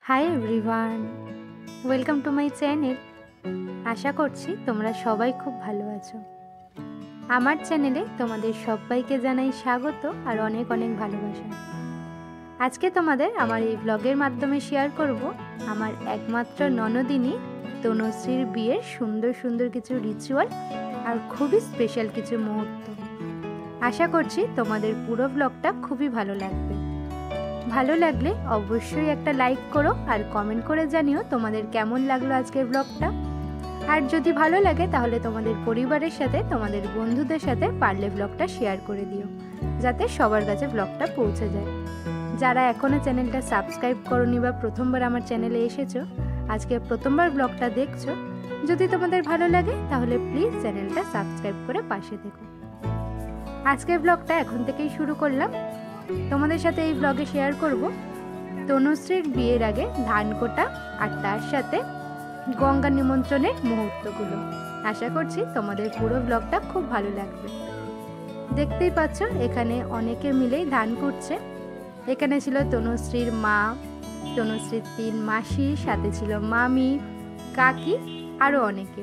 High everyone, welcome to my channel. আশা করছি তোমরা সবাই খুব ভালো আছো। আমার চ্যানেলে তোমাদের সবাইকে জানাই স্বাগত আর অনেক অনেক ভালোবাসা। আজকে তোমাদের আমার এই ব্লগের মাধ্যমে শেয়ার করব আমার একমাত্র ননদিনী তনুশ্রীর বিয়ের সুন্দর সুন্দর কিছু রিচুয়াল আর খুবই স্পেশাল কিছু মুহূর্ত। আশা করছি তোমাদের পুরো ব্লগটা খুবই ভালো লাগবে। ভালো লাগলে অবশ্যই একটা লাইক করো আর কমেন্ট করে জানিও তোমাদের কেমন লাগলো আজকের ব্লগটা। আর যদি ভালো লাগে তাহলে তোমাদের পরিবারের সাথে তোমাদের বন্ধুদের সাথে পারলে ব্লগটা শেয়ার করে দিও, যাতে সবার কাছে ব্লগটা পৌঁছে যায়। যারা এখনও চ্যানেলটা সাবস্ক্রাইব করোনি বা প্রথমবার আমার চ্যানেলে এসেছো, আজকে প্রথমবার ব্লগটা দেখছো, যদি তোমাদের ভালো লাগে তাহলে প্লিজ চ্যানেলটা সাবস্ক্রাইব করে পাশে থেকো। আজকের ব্লগটা এখন থেকেই শুরু করলাম। তোমাদের সাথে এই ব্লগে শেয়ার করব তনুশ্রীর বিয়ের আগে ধান কোটা আর তার সাথে গঙ্গা নিমন্ত্রণের মুহূর্তগুলো। আশা করছি তোমাদের পুরো ব্লগটা খুব ভালো লাগবে। দেখতেই পাচ্ছ এখানে অনেকে মিলেই ধান কুটছে। এখানে ছিল তনুশ্রীর মা, তনুশ্রীর 3 মাসি, সাথে ছিল মামি, কাকি, আরও অনেকে।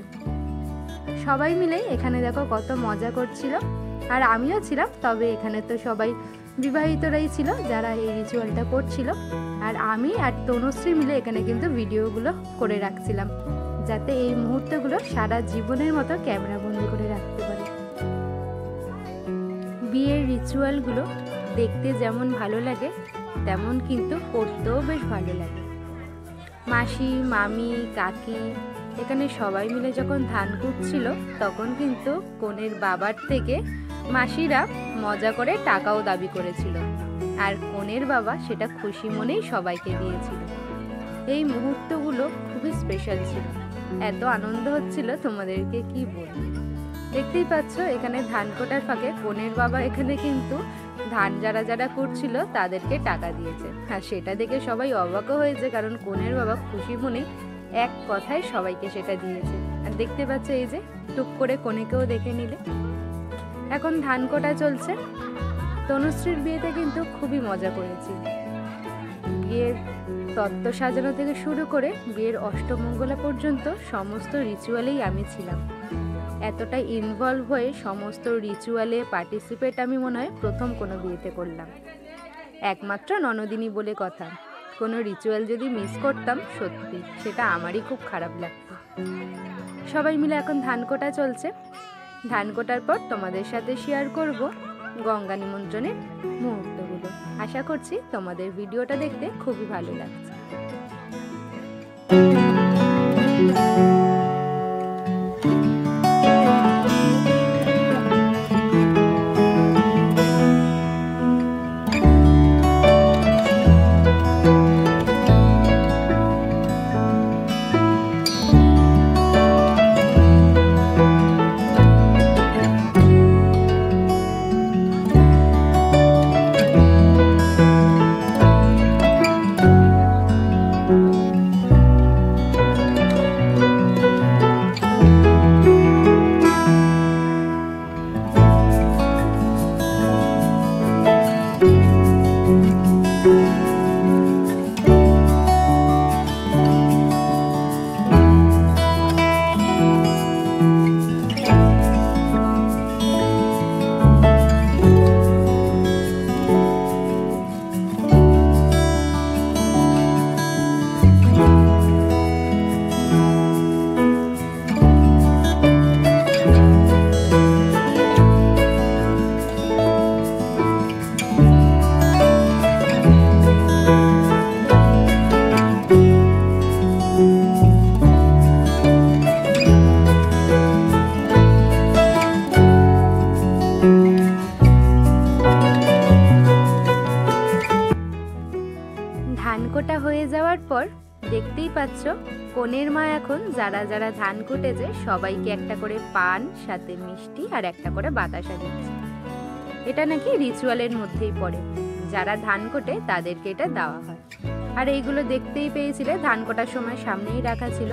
সবাই মিলেই এখানে দেখো কত মজা করছিল, আর আমিও ছিলাম। তবে এখানে তো সবাই বিবাহিতরাই ছিল যারা এই রিচুয়ালটা করছিল, আর আমি আর তনুশ্রী মিলে এখানে কিন্তু ভিডিওগুলো করে রাখছিলাম, যাতে এই মুহূর্তগুলো সারা জীবনের মতো ক্যামেরা বন্দি করে রাখতে পারি। বিয়ের রিচুয়ালগুলো দেখতে যেমন ভালো লাগে তেমন কিন্তু করতেও বেশ ভালো লাগে। মাসি, মামি, কাকি এখানে সবাই মিলে যখন ধান কুটছিল তখন কিন্তু কনের বাবার থেকে মাসিরা মজা করে টাকাও দাবি করেছিল, আর কনের বাবা সেটা খুশি মনেই সবাইকে দিয়েছিল। এই মুহূর্তগুলো খুবই স্পেশাল ছিল, এত আনন্দ হচ্ছিল তোমাদেরকে কি বলবো। দেখতেই পাচ্ছ এখানে ধান কোটার ফাঁকে কনের বাবা এখানে কিন্তু ধান যারা যারা করছিল তাদেরকে টাকা দিয়েছে, আর সেটা দেখে সবাই অবাকও হয়েছে, কারণ কনের বাবা খুশি মনে এক কথায় সবাইকে সেটা দিয়েছে। আর দেখতে পাচ্ছ এই যে টুক করে কনেকেও দেখে নিলে। এখন ধান কোটা চলছে। তনুশ্রীর বিয়েতে কিন্তু খুবই মজা করেছি। বিয়ের তত্ত্ব সাজানো থেকে শুরু করে বিয়ের অষ্টমঙ্গলা পর্যন্ত সমস্ত রিচুয়ালেই আমি ছিলাম। এতটা ইনভলভ হয়ে সমস্ত রিচুয়ালে পার্টিসিপেট আমি মনে হয় প্রথম কোনো বিয়েতে করলাম। একমাত্র ননদিনী বলে কথা, কোনো রিচুয়াল যদি মিস করতাম সত্যি সেটা আমারই খুব খারাপ লাগতো। সবাই মিলে এখন ধান কোটা চলছে। ধান কোটার পর তোমাদের সাথে শেয়ার করব গঙ্গা নিমন্ত্রণের মুহূর্তগুলো। আশা করছি তোমাদের ভিডিওটা দেখতে খুবই ভালো লাগছে। ধান কোটা হয়ে যাওয়ার পর দেখতেই পাচ্ছ কনের মা এখন যারা যারা ধান কুটেছে সবাইকে একটা করে পান, সাথে মিষ্টি আর একটা করে বাতাসা দিচ্ছে। এটা নাকি রিচুয়ালের মধ্যেই পড়ে, যারা ধান কোটে তাদেরকে এটা দেওয়া হয়। আর এইগুলো দেখতেই পেয়েছিলে ধান কোটার সময় সামনেই রাখা ছিল।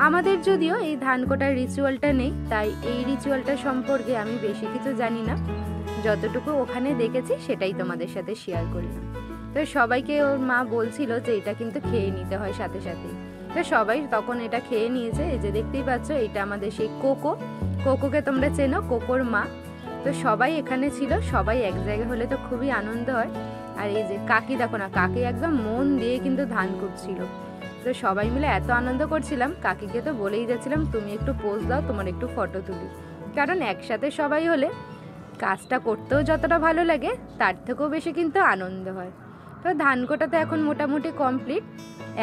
আমাদের যদিও এই ধান কোটার রিচুয়ালটা নেই, তাই এই রিচুয়ালটা সম্পর্কে আমি বেশি কিছু জানি না। যতটুকু ওখানে দেখেছি সেটাই তোমাদের সাথে শেয়ার করলাম। তো সবাইকে ওর মা বলছিল যে এটা কিন্তু খেয়ে নিতে হয় সাথে সাথে। তো সবাই তখন এটা খেয়ে নিয়েছে। এই যে দেখতেই পাচ্ছ, এটা আমাদের সেই কোকোকে তোমরা চেনো, কোকোর মা। তো সবাই এখানে ছিল, সবাই এক জায়গায় হলে তো খুবই আনন্দ হয়। আর এই যে কাকি দেখো না, কাকি একদম মন দিয়ে কিন্তু ধান কুটছিল। তো সবাই মিলে এত আনন্দ করছিলাম, কাকিকে তো বলেই যাচ্ছিলাম তুমি একটু পোজ দাও, তোমার একটু ফটো তুলি। কারণ একসাথে সবাই হলে কাজটা করতেও যতটা ভালো লাগে তার থেকেও বেশি কিন্তু আনন্দ হয়। তো ধান কোটা তো এখন মোটামুটি কমপ্লিট।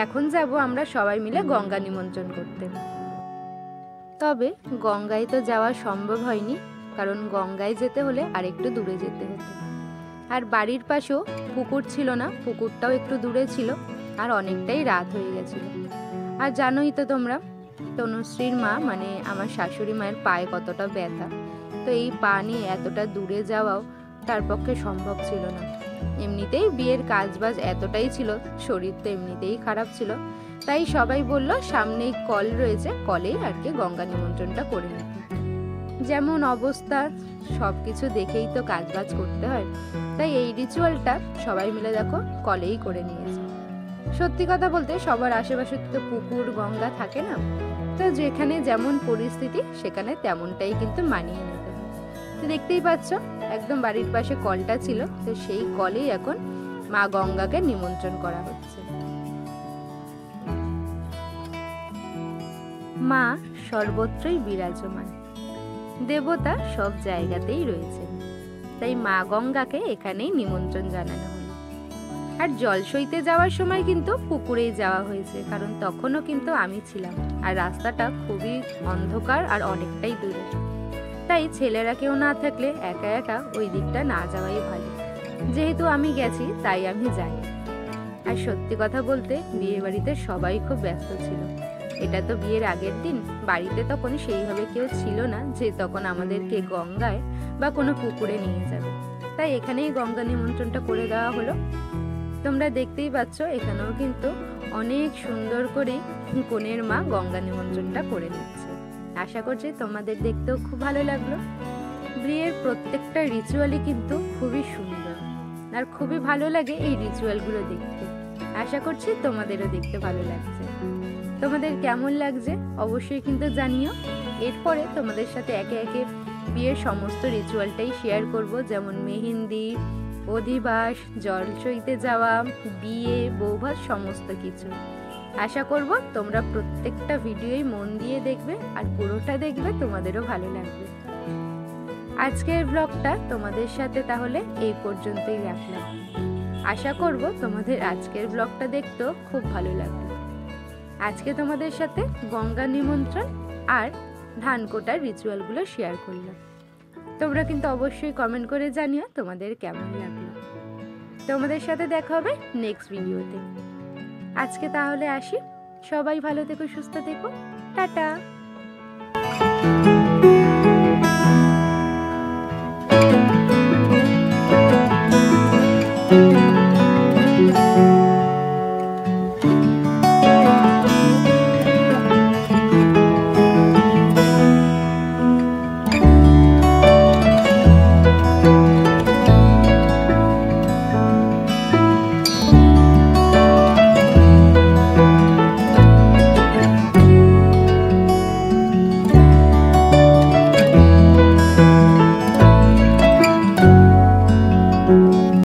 এখন যাব আমরা সবাই মিলে গঙ্গা নিমন্ত্রণ করতে। তবে গঙ্গায় তো যাওয়া সম্ভব হয়নি, কারণ গঙ্গায় যেতে হলে আর একটু দূরে যেতে হতো। আর বাড়ির পাশেও পুকুর ছিল না, পুকুরটাও একটু দূরে ছিল, আর অনেকটাই রাত হয়ে গেছিল। আর জানোই তো তোমরা, তনুশ্রীর মা মানে আমার শাশুড়ি মায়ের পায়ে কতটা ব্যথা। তো এই পা নিয়ে এতটা দূরে যাওয়াও তার পক্ষে সম্ভব ছিল না। এমনিতেই বিয়ের কাজবাজ এতটাই ছিল, শরীর তো এমনিতেই খারাপ ছিল। তাই সবাই বলল সামনেই কল রয়েছে, কলেই আর কি গঙ্গা নিমন্ত্রণটা করে নিতে। যেমন অবস্থা সব কিছু দেখেই তো কাজবাজ করতে হয়, তাই এই রিচুয়ালটা সবাই মিলে দেখো কলেই করে নিয়েছে। সত্যি কথা বলতে সবার আশেপাশে তো পুকুর গঙ্গা থাকে না, তো যেখানে যেমন পরিস্থিতি সেখানে তেমনটাই কিন্তু মানিয়ে নিতে হয়। তো দেখতেই পাচ্ছ একদম বাড়ির পাশে কলটা ছিল, তো সেই কলেই এখন মা গঙ্গাকে নিমন্ত্রণ করা হচ্ছে। মা সর্বত্রই বিরাজমান, দেবতা সব জায়গাতেই রয়েছে, তাই মা গঙ্গাকে এখানেই নিমন্ত্রণ জানানো হলো। আর জল সইতে যাওয়ার সময় কিন্তু পুকুরেই যাওয়া হয়েছে, কারণ তখনও কিন্তু আমি ছিলাম আর রাস্তাটা খুবই অন্ধকার আর অনেকটাই দূরে। তাই ছেলেরা কেউ না থাকলে একা একা ওই দিকটা না যাওয়াই ভালো। যেহেতু আমি গেছি তাই আমি যাই। আর সত্যি কথা বলতে বিয়ে বাড়িতে সবাই খুব ব্যস্ত ছিল। এটা তো বিয়ের আগের দিন, বাড়িতে তখন সেইভাবে কেউ ছিল না যে তখন আমাদেরকে গঙ্গায় বা কোনো পুকুরে নিয়ে যাবে। তাই এখানেই গঙ্গা নিমন্ত্রণটা করে দেওয়া হলো। তোমরা দেখতেই পাচ্ছ এখানেও কিন্তু অনেক সুন্দর করে কনের মা গঙ্গা নিমন্ত্রণটা করে নিচ্ছে। আশা করছি তোমাদের দেখতেও খুব ভালো লাগলো। বিয়ের প্রত্যেকটা রিচুয়ালই কিন্তু খুবই সুন্দর, আর খুবই ভালো লাগে এই রিচুয়ালগুলো দেখতে। আশা করছি তোমাদেরও দেখতে ভালো লাগছে। তোমাদের কেমন লাগছে অবশ্যই কিন্তু জানিও। এরপরে তোমাদের সাথে একে একে বিয়ের সমস্ত রিচুয়ালটাই শেয়ার করব, যেমন মেহেন্দি, অধিবাস, জল সইতে যাওয়া, বিয়ে, বৌভাত, সমস্ত কিছু। আশা করব তোমরা প্রত্যেকটা ভিডিওই মন দিয়ে দেখবে, আর পুরোটা দেখবে, তোমাদেরও ভালো লাগবে। আজকের ব্লগটা তোমাদের সাথে তাহলে এই পর্যন্তই রাখলাম। আশা করব তোমাদের আজকের ব্লগটা দেখতেও খুব ভালো লাগবে। আজকে তোমাদের সাথে গঙ্গা নিমন্ত্রণ আর ধান কোটার রিচুয়ালগুলো শেয়ার করলাম। তোমরা কিন্তু অবশ্যই কমেন্ট করে জানিও তোমাদের কেমন লাগলো। তোমাদের সাথে দেখা হবে নেক্সট ভিডিওতে। আজকে তাহলে আসি, সবাই ভালো থেকো, সুস্থ থেকো, টাটা।